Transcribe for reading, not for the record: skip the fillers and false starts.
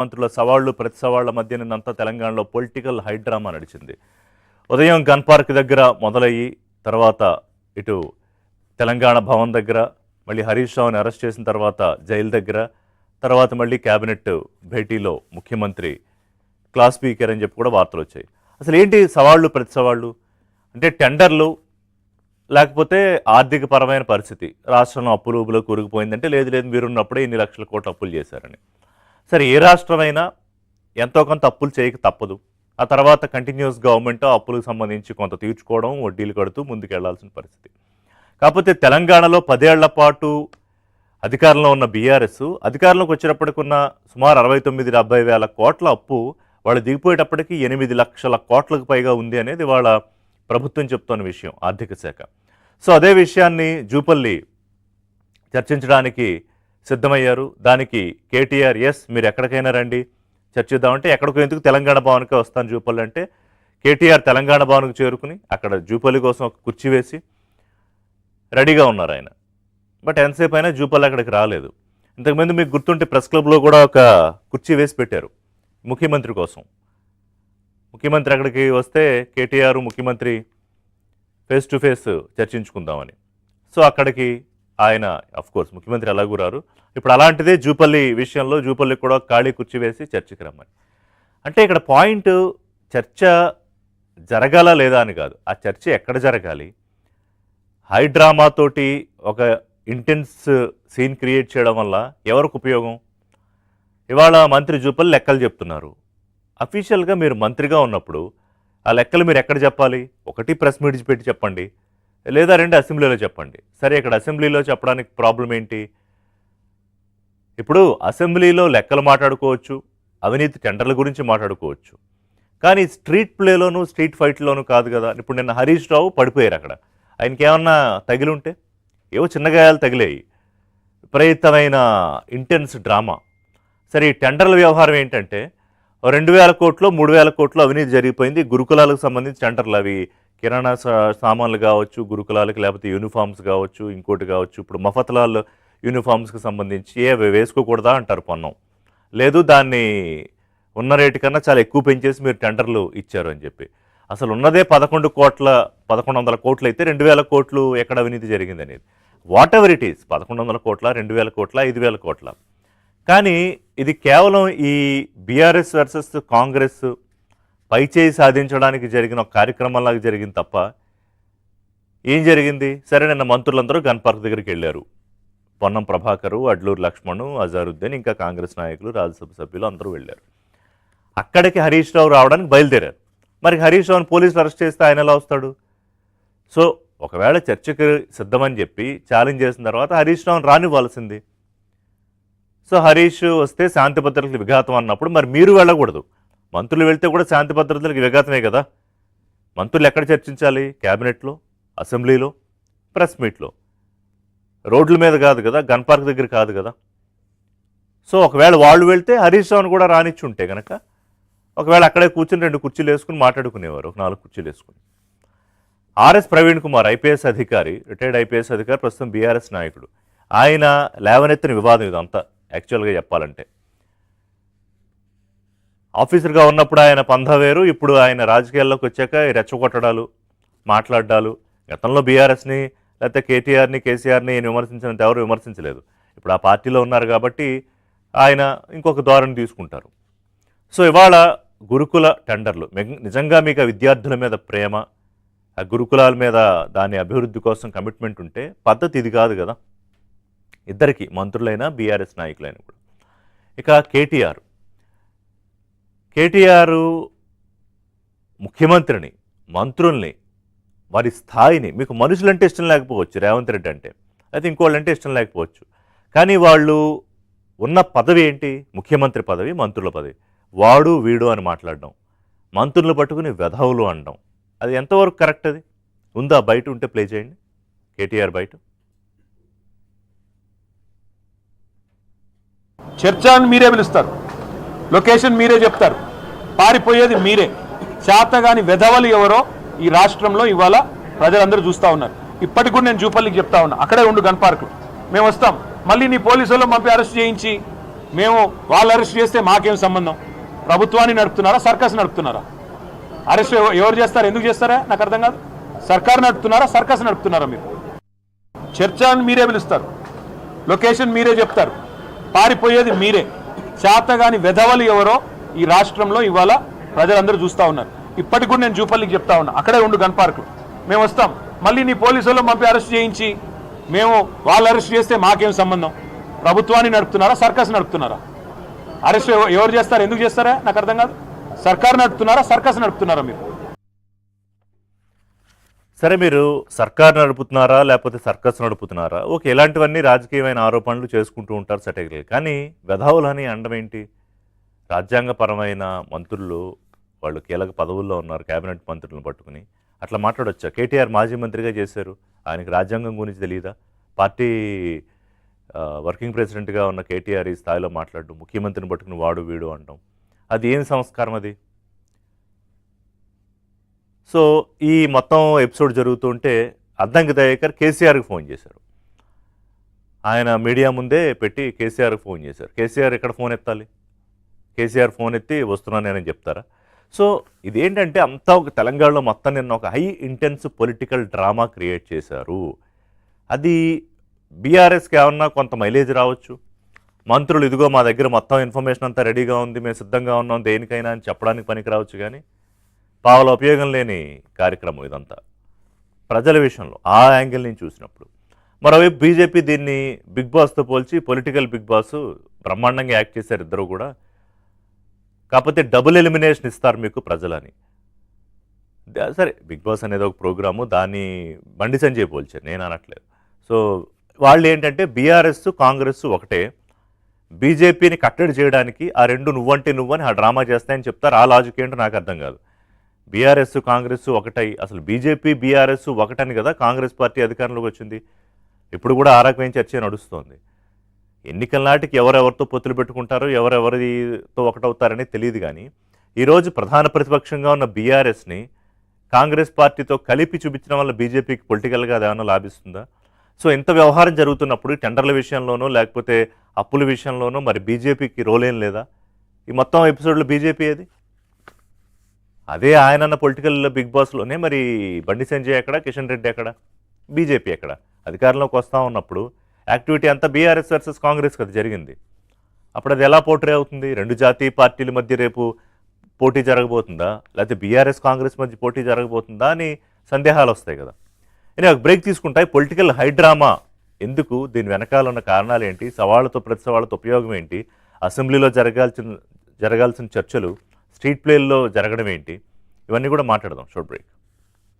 మంత్రుల సవాళ్లు ప్రతి సవాళ్ల మధ్య నిన్నంతా తెలంగాణలో పొలిటికల్ హైడ్రామా నడిచింది. ఉదయం గన్ పార్క్ దగ్గర మొదలయ్యి తర్వాత ఇటు తెలంగాణ భవన్ దగ్గర మళ్ళీ హరీష్ రావుని అరెస్ట్ చేసిన తర్వాత జైలు దగ్గర తర్వాత మళ్ళీ క్యాబినెట్ భేటీలో ముఖ్యమంత్రి క్లాస్ స్పీకర్ అని చెప్పి కూడా వార్తలు వచ్చాయి. అసలు ఏంటి సవాళ్లు ప్రతి సవాళ్లు అంటే టెండర్లు లేకపోతే ఆర్థిక పరమైన పరిస్థితి, రాష్ట్రంలో అప్పులు ఊబులో కూరుకుపోయిందంటే లేదు మీరున్నప్పుడే ఇన్ని లక్షల కోట్ల అప్పులు చేశారని. సరే ఏ రాష్ట్రమైనా ఎంతో కొంత అప్పులు చేయక తప్పదు. ఆ తర్వాత కంటిన్యూస్ గవర్నమెంట్ అప్పులకు సంబంధించి కొంత తీర్చుకోవడం వడ్డీలు కడుతూ ముందుకు వెళ్లాల్సిన పరిస్థితి. కాకపోతే తెలంగాణలో 10 ఏళ్ల పాటు అధికారంలో ఉన్న బీఆర్ఎస్ అధికారంలోకి వచ్చేటప్పటికున్న సుమారు 69-70 వేల కోట్ల అప్పు వాళ్ళు దిగిపోయేటప్పటికి 8 లక్షల కోట్లకు పైగా ఉంది అనేది వాళ్ళ ప్రభుత్వం చెప్తున్న విషయం, ఆర్థిక శాఖ. సో అదే విషయాన్ని జూపల్లి చర్చించడానికి సిద్ధమయ్యారు. దానికి కేటీఆర్ మీరు ఎక్కడికైనా రండి చర్చిద్దామంటే ఎక్కడికో ఎందుకు తెలంగాణ భవన్కే వస్తాను జూపల్లి అంటే కేటీఆర్ తెలంగాణ భవన్కు చేరుకుని అక్కడ జూపల్లి కోసం ఒక కుర్చీ వేసి రెడీగా ఉన్నారు ఆయన. బట్ ఎంతసేపు అయినా జూపల్లి అక్కడికి రాలేదు. ఇంతకుముందు మీకు గుర్తుంటే ప్రెస్ క్లబ్లో కూడా ఒక కుర్చీ వేసి పెట్టారు ముఖ్యమంత్రి కోసం. ముఖ్యమంత్రి అక్కడికి వస్తే కేటీఆర్ ముఖ్యమంత్రి ఫేస్ టు ఫేస్ చర్చించుకుందామని. సో అక్కడికి ఆయన అఫ్కోర్స్ ముఖ్యమంత్రి అలాగూ రారు. ఇప్పుడు అలాంటిదే జూపల్లి విషయంలో జూపల్లి కూడా ఖాళీ కుర్చీ వేసి చర్చకి రమ్మని. అంటే ఇక్కడ పాయింట్ చర్చ జరగాలా లేదా అని కాదు, ఆ చర్చ ఎక్కడ జరగాలి. హైడ్రామాతోటి ఒక ఇంటెన్స్ సీన్ క్రియేట్ చేయడం వల్ల ఎవరికి ఉపయోగం? ఇవాళ మంత్రి జూపల్లి లెక్కలు చెప్తున్నారు. అఫీషియల్గా మీరు మంత్రిగా ఉన్నప్పుడు ఆ లెక్కలు మీరు ఎక్కడ చెప్పాలి? ఒకటి ప్రెస్ మీట్ పెట్టి చెప్పండి, లేదా 2 అసెంబ్లీలో చెప్పండి. సరే ఇక్కడ అసెంబ్లీలో చెప్పడానికి ప్రాబ్లం ఏంటి? ఇప్పుడు అసెంబ్లీలో లెక్కలు మాట్లాడుకోవచ్చు, అవినీతి టెండర్ల గురించి మాట్లాడుకోవచ్చు, కానీ స్ట్రీట్ ప్లేలోనూ స్ట్రీట్ ఫైట్లోనూ కాదు కదా. ఇప్పుడు నిన్న హరీష్ రావు పడిపోయారు అక్కడ, ఆయనకి ఏమన్నా తగిలి ఉంటే ఏవో చిన్న గాయాలు తగిలాయి, విపరీతమైన ఇంటెన్స్ డ్రామా. సరే ఈ టెండర్ల వ్యవహారం ఏంటంటే 2000 కోట్లు 3000 కోట్లు అవినీతి జరిగిపోయింది. గురుకులాలకు సంబంధించి టెండర్లు, అవి కిరాణా సామాన్లు కావచ్చు, గురుకులాలకు లేకపోతే యూనిఫామ్స్ కావచ్చు, ఇంకోటి కావచ్చు. ఇప్పుడు మఫతలాల్ యూనిఫామ్స్కి సంబంధించి వేసుకోకూడదా అంటారు పన్నం, లేదు దాన్ని ఉన్న రేటు కన్నా చాలా ఎక్కువ పెంచేసి మీరు టెండర్లు ఇచ్చారు అని చెప్పి. అసలు ఉన్నదే 1100 కోట్లు అయితే 2000 కోట్లు ఎక్కడ అవినీతి జరిగింది అనేది. వాట్ ఎవర్ ఇట్ ఈస్, 1100 కోట్ల 2000 కోట్ల 5000 కోట్ల. కానీ ఇది కేవలం ఈ బీఆర్ఎస్ వర్సెస్ కాంగ్రెస్ పైచేయి సాధించడానికి జరిగిన ఒక కార్యక్రమంలాగా జరిగింది తప్ప ఏం జరిగింది? సరే నిన్న మంత్రులందరూ గన్ పార్క్ దగ్గరికి వెళ్ళారు. పొన్నం ప్రభాకరు, అడ్లూరు లక్ష్మణు, అజారుద్దీన్, ఇంకా కాంగ్రెస్ నాయకులు, రాజ్యసభ సభ్యులు అందరూ వెళ్ళారు. అక్కడికి హరీష్ రావు రావడానికి బయలుదేరారు. మరి హరీష్ రావుని పోలీసులు అరెస్ట్ చేస్తే ఆయన ఎలా వస్తాడు? సో ఒకవేళ చర్చకి సిద్ధమని చెప్పి ఛాలెంజ్ చేసిన తర్వాత హరీష్ రావుని రానివ్వాల్సింది. సో హరీష్ వస్తే శాంతి భద్రతలకు విఘాతం అన్నప్పుడు మరి మీరు వెళ్ళకూడదు. మంత్రులు వెళ్తే కూడా శాంతి భద్రతలకు విఘాతమే కదా. మంత్రులు ఎక్కడ చర్చించాలి? క్యాబినెట్లో, అసెంబ్లీలో, ప్రెస్ మీట్లో, రోడ్ల మీద కాదు కదా, గన్ పార్క్ దగ్గర కాదు కదా. సో ఒకవేళ వాళ్ళు వెళ్తే హరీష్ రావుని కూడా రానిచ్చి ఉంటే కనుక ఒకవేళ అక్కడే కూర్చొని 2 కుర్చీలు వేసుకుని మాట్లాడుకునేవారు, ఒక 4 కుర్చీలు వేసుకుని. ఆర్ఎస్ ప్రవీణ్ కుమార్ ఐపీఎస్ అధికారి, రిటైర్డ్ ఐపీఎస్ అధికారి, ప్రస్తుతం బీఆర్ఎస్ నాయకుడు. ఆయన లేవనెత్తిన వివాదం ఇదంతా యాక్చువల్గా చెప్పాలంటే. ఆఫీసర్గా ఉన్నప్పుడు ఆయన పంధా వేరు, ఇప్పుడు ఆయన రాజకీయాల్లోకి వచ్చాక రెచ్చగొట్టడాలు, మాట్లాడాలు. గతంలో బీఆర్ఎస్ని లేకపోతే కేటీఆర్ని కేసీఆర్ని విమర్శించినంత ఎవరు విమర్శించలేదు. ఇప్పుడు ఆ పార్టీలో ఉన్నారు కాబట్టి ఆయన ఇంకొక ధోరణి తీసుకుంటారు. సో ఇవాళ గురుకుల టెండర్లు, నిజంగా మీకు ఆ విద్యార్థుల మీద ప్రేమ, ఆ గురుకులాల మీద దాని అభివృద్ధి కోసం కమిట్మెంట్ ఉంటే పద్ధతి ఇది కాదు కదా. ఇద్దరికి మంత్రులైనా బీఆర్ఎస్ నాయకులైనా కూడా. ఇక కేటీఆర్ ముఖ్యమంత్రిని, మంత్రుల్ని, వారి స్థాయిని, మీకు మనుషులంటే ఇష్టం లేకపోవచ్చు, రేవంత్ రెడ్డి అంటే, అయితే ఇంకోళ్ళంటే ఇష్టం లేకపోవచ్చు, కానీ వాళ్ళు ఉన్న పదవి ఏంటి? ముఖ్యమంత్రి పదవి, మంత్రుల పదవి. వాడు వీడు అని మాట్లాడడం, మంత్రులు పట్టుకుని వెధవులు అనడం, అది ఎంతవరకు కరెక్ట్? అది ఉందా? బయట ఉంటే ప్లే చేయండి. కేటీఆర్ బయట చర్చ అని మీరే పిలుస్తారు, లొకేషన్ మీరే చెప్తారు, పారిపోయేది మీరే. చేతగాని వెధవలు ఎవరో ఈ రాష్ట్రంలో ఇవాళ ప్రజలందరూ చూస్తూ ఉన్నారు. ఇప్పటికి కూడా నేను జూపల్లికి చెప్తా ఉన్నా, అక్కడే ఉండు గన్ పార్క్లో, మేము వస్తాం. మళ్ళీ నీ పోలీసుల్లో పంపి అరెస్ట్ చేయించి మేము వాళ్ళు అరెస్ట్ చేస్తే మాకేం సంబంధం? ప్రభుత్వాన్ని నడుపుతున్నారా, సర్కస్ నడుపుతున్నారా? అరెస్ట్ ఎవరు చేస్తారు, ఎందుకు చేస్తారా నాకు అర్థం కాదు. సర్కార్ నడుపుతున్నారా, సర్కస్ నడుపుతున్నారా? మీరు చర్చ అని మీరే పిలుస్తారు, లొకేషన్ మీరే చెప్తారు, పారిపోయేది మీరే. చేతగాని వెధవలు ఎవరో ఈ రాష్ట్రంలో ఇవాళ ప్రజలందరూ చూస్తూ ఉన్నారు. ఇప్పటికి కూడా నేను జూపల్లికి చెప్తా ఉన్నా, అక్కడే ఉండు గన్ పార్క్, మేము వస్తాం. మళ్ళీ నీ పోలీసులు పంపి అరెస్ట్ చేయించి మేము వాళ్ళు అరెస్ట్ చేస్తే మాకేం సంబంధం? ప్రభుత్వాన్ని నడుపుతున్నారా, సర్కస్ నడుపుతున్నారా? అరెస్ట్ ఎవరు చేస్తారు, ఎందుకు చేస్తారా నాకు అర్థం కాదు. సర్కార్ నడుపుతున్నారా, సర్కస్ నడుపుతున్నారా? మీరు సరే, మీరు సర్కార్ నడుపుతున్నారా లేకపోతే సర్కస్ నడుపుతున్నారా? ఓకే, ఇలాంటివన్నీ రాజకీయమైన ఆరోపణలు చేసుకుంటూ ఉంటారు సెటగిరీ. కానీ వెధవులని అండం ఏంటి? రాజ్యాంగపరమైన మంత్రులు, వాళ్ళు కీలక పదవుల్లో ఉన్నారు, కేబినెట్ మంత్రులను పట్టుకుని అట్లా మాట్లాడొచ్చా? కేటీఆర్ మాజీ మంత్రిగా చేశారు, ఆయనకి రాజ్యాంగం గురించి తెలియదా? పార్టీ వర్కింగ్ ప్రెసిడెంట్గా ఉన్న కేటీఆర్ ఈ స్థాయిలో మాట్లాడడం, ముఖ్యమంత్రిని పట్టుకుని వాడు వీడు అంటాం, అది ఏం సంస్కారం అది? సో ఈ మొత్తం ఎపిసోడ్ జరుగుతుంటే అద్దంకి దయాకర్ కేసీఆర్కి ఫోన్ చేశారు. ఆయన మీడియా ముందే పెట్టి కేసీఆర్కి ఫోన్ చేశారు. కేసీఆర్ ఎక్కడ ఫోన్ ఎత్తాలి? కేసీఆర్ ఫోన్ ఎత్తి వస్తున్నాను నేనని చెప్తారా? సో ఇదేంటంటే అంతా ఒక తెలంగాణలో మొత్తం నిన్న ఒక high intense political drama create చేశారు. అది బీఆర్ఎస్కి ఏమన్నా కొంత మైలేజ్ రావచ్చు. మంత్రులు ఇదిగో మా దగ్గర మొత్తం ఇన్ఫర్మేషన్ అంతా రెడీగా ఉంది, మేము సిద్ధంగా ఉన్నాం దేనికైనా అని చెప్పడానికి పనికి రావచ్చు. కానీ పావుల ఉపయోగం లేని కార్యక్రమం ఇదంతా ప్రజల విషయంలో ఆ యాంగిల్ నుంచి చూసినప్పుడు. మరోవైపు బీజేపీ దీన్ని బిగ్ బాస్తో పోల్చి పొలిటికల్ బిగ్ బాస్ బ్రహ్మాండంగా యాక్ట్ చేశారు ఇద్దరు కూడా. కాకపోతే డబుల్ ఎలిమినేషన్ ఇస్తారు మీకు ప్రజలని. సరే, బిగ్ బాస్ అనేది ఒక ప్రోగ్రాము, దాన్ని బండి సంజయ్ పోల్చారు, నేను అనట్లేదు. సో వాళ్ళు ఏంటంటే బీఆర్ఎస్ కాంగ్రెస్ ఒకటే, బీజేపీని కట్టడి చేయడానికి ఆ రెండు నువ్వంటే నువ్వని ఆ డ్రామా చేస్తాయని చెప్తారు. ఆ లాజిక్ ఏంటో నాకు అర్థం కాదు. బీఆర్ఎస్ కాంగ్రెస్ ఒకటై, అసలు బీజేపీ బీఆర్ఎస్ ఒకటని కదా కాంగ్రెస్ పార్టీ అధికారంలోకి వచ్చింది. ఇప్పుడు కూడా ఆ రకమైన చర్చ నడుస్తోంది. ఎన్నికల నాటికి ఎవరెవరితో పొత్తులు పెట్టుకుంటారో, ఎవరెవరితో ఒకటవుతారని తెలియదు. కానీ ఈరోజు ప్రధాన ప్రతిపక్షంగా ఉన్న బీఆర్ఎస్ని కాంగ్రెస్ పార్టీతో కలిపి చూపించడం వల్ల బీజేపీకి పొలిటికల్గా అదేమన్నా లాభిస్తుందా? సో ఇంత వ్యవహారం జరుగుతున్నప్పుడు టెండర్ల విషయంలోనూ లేకపోతే అప్పుల విషయంలోనూ మరి బీజేపీకి రోల్ ఏం లేదా? ఈ మొత్తం ఎపిసోడ్లో బీజేపీ ఏది? అదే ఆయనన్న పొలిటికల్ బిగ్ బాస్లోనే మరి బండి సంజయ్ ఎక్కడ, కిషన్ రెడ్డి ఎక్కడ, బీజేపీ ఎక్కడ? అధికారంలోకి వస్తూ ఉన్నప్పుడు యాక్టివిటీ అంతా బీఆర్ఎస్ వర్సెస్ కాంగ్రెస్ కదా జరిగింది. అప్పుడు అది ఎలా పోర్ట్రే అవుతుంది? రెండు జాతీయ పార్టీల మధ్య రేపు పోటీ జరగబోతుందా, లేకపోతే బీఆర్ఎస్ కాంగ్రెస్ మధ్య పోటీ జరగబోతుందా అని సందేహాలు వస్తాయి కదా. నేను ఒక బ్రేక్ తీసుకుంటాయి. పొలిటికల్ హైడ్రామా ఎందుకు, దీని వెనకాల ఉన్న కారణాలు ఏంటి, సవాళ్ళతో ప్రతి సవాళ్ళతో ఉపయోగం ఏంటి, అసెంబ్లీలో జరగాల్సిన చర్చలు స్ట్రీట్ ప్లేల్లో జరగడం ఏంటి, ఇవన్నీ కూడా మాట్లాడదాం. Short break.